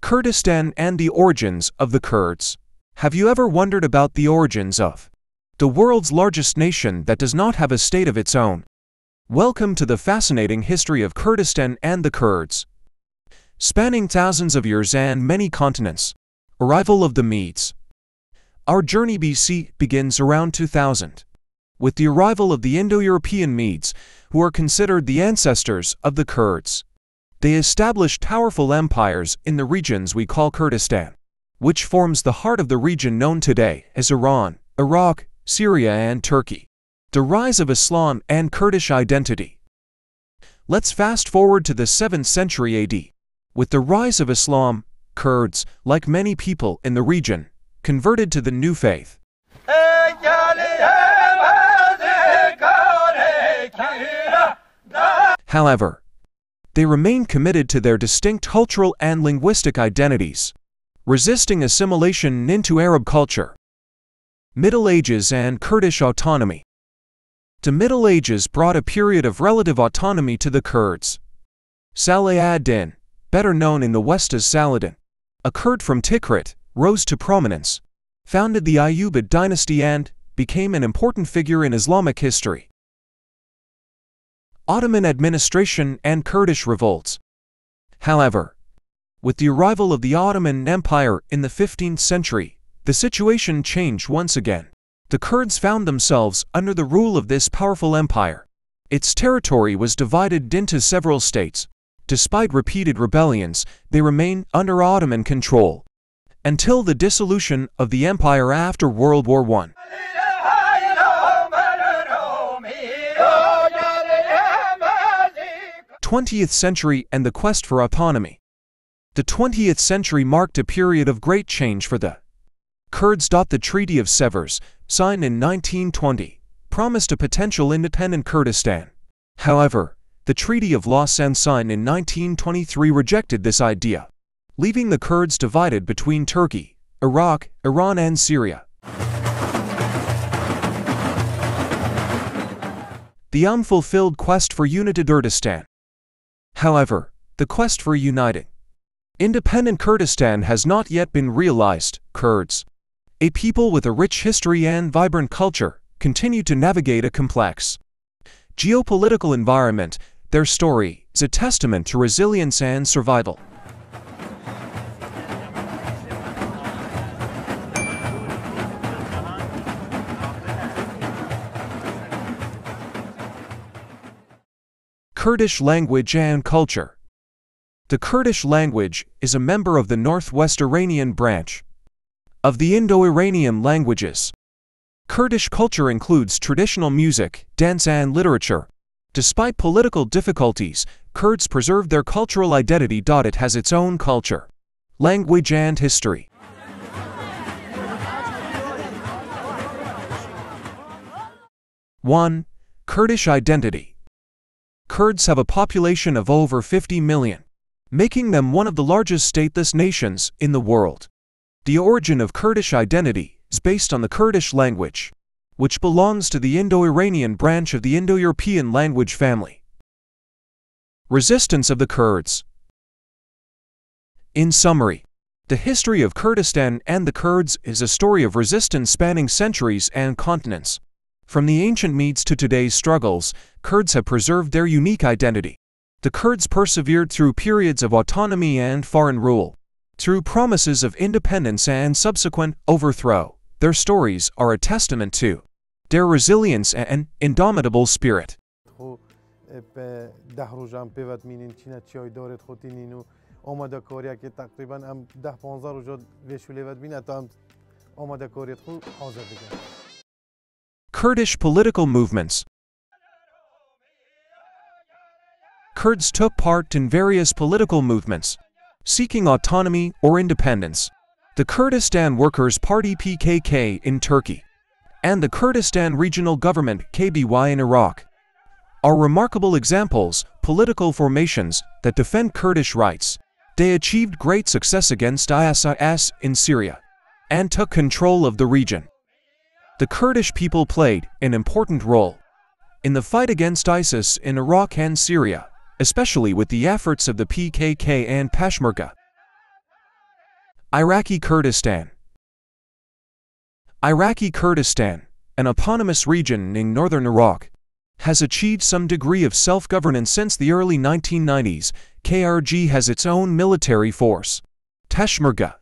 Kurdistan and the origins of the Kurds. Have you ever wondered about the origins of the world's largest nation that does not have a state of its own? Welcome to the fascinating history of Kurdistan and the Kurds. Spanning thousands of years and many continents. Arrival of the Medes. Our journey BC begins around 2000, with the arrival of the Indo-European Medes, who are considered the ancestors of the Kurds. They established powerful empires in the regions we call Kurdistan, which forms the heart of the region known today as Iran, Iraq, Syria and Turkey. The rise of Islam and Kurdish identity. Let's fast forward to the 7th century AD. With the rise of Islam, Kurds, like many people in the region, converted to the new faith. However, they remained committed to their distinct cultural and linguistic identities, resisting assimilation into Arab culture. Middle Ages and Kurdish autonomy. The Middle Ages brought a period of relative autonomy to the Kurds. Saleh ad-Din, better known in the West as Saladin, a Kurd from Tikrit, rose to prominence, founded the Ayyubid dynasty and became an important figure in Islamic history. Ottoman administration and Kurdish revolts. However, with the arrival of the Ottoman Empire in the 15th century, the situation changed once again. The Kurds found themselves under the rule of this powerful empire. Its territory was divided into several states. Despite repeated rebellions, they remained under Ottoman control until the dissolution of the empire after World War I. 20th century and the quest for autonomy. The 20th century marked a period of great change for the Kurds. The Treaty of Sevres, signed in 1920, promised a potential independent Kurdistan. However, the Treaty of Lausanne, signed in 1923, rejected this idea, leaving the Kurds divided between Turkey, Iraq, Iran and Syria. The unfulfilled quest for united Kurdistan. However, the quest for a united, independent Kurdistan has not yet been realized. Kurds, a people with a rich history and vibrant culture, continue to navigate a complex geopolitical environment. Their story is a testament to resilience and survival. Kurdish language and culture. The Kurdish language is a member of the Northwest Iranian branch of the Indo-Iranian languages. Kurdish culture includes traditional music, dance and literature. Despite political difficulties, Kurds preserve their cultural identity. It has its own culture, language and history. One, Kurdish identity. Kurds have a population of over 50 million, making them one of the largest stateless nations in the world. The origin of Kurdish identity is based on the Kurdish language, which belongs to the Indo-Iranian branch of the Indo-European language family. Resistance of the Kurds. In summary, the history of Kurdistan and the Kurds is a story of resistance spanning centuries and continents. From the ancient Medes to today's struggles, Kurds have preserved their unique identity. The Kurds persevered through periods of autonomy and foreign rule, through promises of independence and subsequent overthrow. Their stories are a testament to their resilience and indomitable spirit. Kurdish political movements. Kurds took part in various political movements, seeking autonomy or independence. The Kurdistan Workers' Party (PKK) in Turkey, and the Kurdistan Regional Government (KBY) in Iraq, are remarkable examples, political formations that defend Kurdish rights. They achieved great success against ISIS in Syria, and took control of the region. The Kurdish people played an important role in the fight against ISIS in Iraq and Syria, especially with the efforts of the PKK and Peshmerga. Iraqi Kurdistan. Iraqi Kurdistan, an eponymous region in northern Iraq, has achieved some degree of self-governance since the early 1990s. KRG has its own military force. Peshmerga.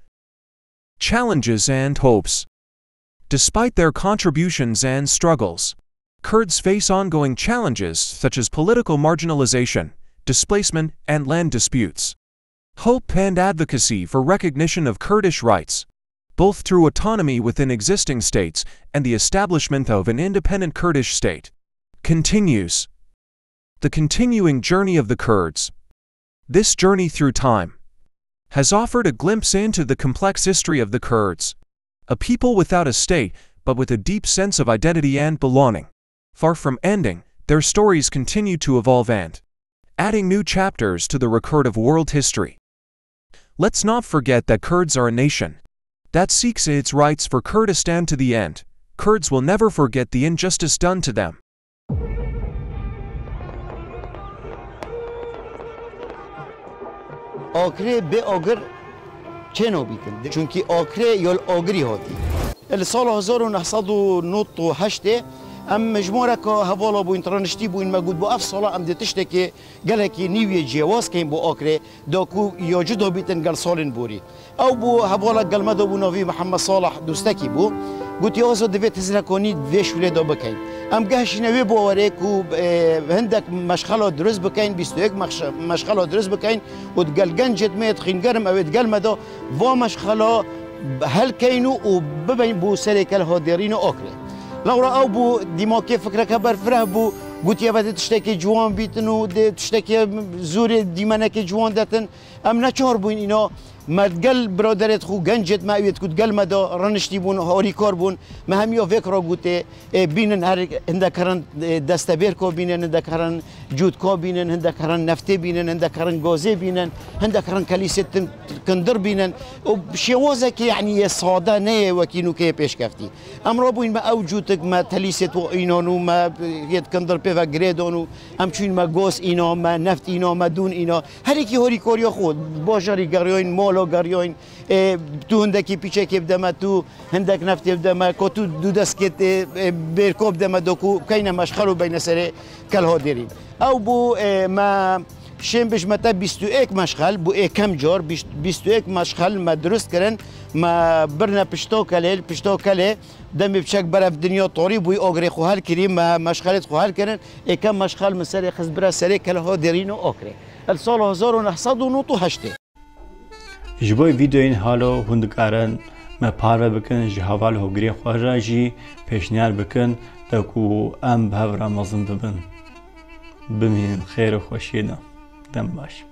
Challenges and hopes. Despite their contributions and struggles, Kurds face ongoing challenges such as political marginalization, displacement, and land disputes. Hope and advocacy for recognition of Kurdish rights, both through autonomy within existing states and the establishment of an independent Kurdish state, continues. The continuing journey of the Kurds. This journey through time has offered a glimpse into the complex history of the Kurds, a people without a state but with a deep sense of identity and belonging. Far from ending, their stories continue to evolve and adding new chapters to the record of world history. Let's not forget that Kurds are a nation that seeks its rights for Kurdistan to the end. Kurds will never forget the injustice done to them. آخره به آگر چه نبیتن؟ چونکی آخره یا آگری هاتی. السال 1998 ام مجموعه که حوالا بو انترنشتی بو این موجود بو افسالا ام دتشته که گله که نیوی جواز کیم بو آخره داکو یا جدا بیتن گل سالن بوری. او بو حوالا گل مدو بو نوی محمد صالح دوستکی بو. قلت يا أزود دفيت هزلكوني دفيش ولا دابكين. أم جهش نوي بواريك وهندك مشخلة درس بكين بيستويك مشخلة درس بكين وتقال جنجت ما يتخين جرم أو يتقال مدا ومشخلة هل كينو وببين بو سريك الهادرين أكله. لو رأوا بو دماغي فكرة كبر فره بو قلت يا بدي تشتكي جوان بيتنو تشتكي زور ديمانك جوان دتن أم نشار بوين إنا مدگل برادرت خو گنجت ما اوید کد گل مدا رنشتی بون هاری کار بون ما همیا فکر گوته بینن هر هندکران دستبیر کو بینن هندکران جود کو بینن هندکران نفته بینن هندکران گازه بینن هندکران کلیست کندر بینن و شوازه که یعنی ساده نه وکینو که پیش کفتی امرا بوین ما اوجودک ما تلیست و اینانو ما ید کندر پی و گریدانو همچون ما گاز اینا ما نفت اینا ما دون اینا هر کی هاری کاریا خود باجاری گریاین مال لاگریون تو هندکی پیچه که بدم تو هندک نفتی بدم که تو دو دست که برکوب بدم دکو کین مشخلو بین سر کل هادرین او بو ما شیم بش متا 21 مشخل بو کم جار 21 مشخل ما درست کردن ما برنا پشتو کله دم بچک برف دنیا طوری بوی آگری خوهر کردیم ما مشخلت خوهر کردن کم مشخل مسر خزبره سر کل هادرین و آگری السال 1998 جبوی ویدیو این حالو هندکارن ما پاره بکن جهوال هوگری خواهر پیشنیار بکن دکو ام به رمضان ببن بمین خیر و خوشیدم دم باش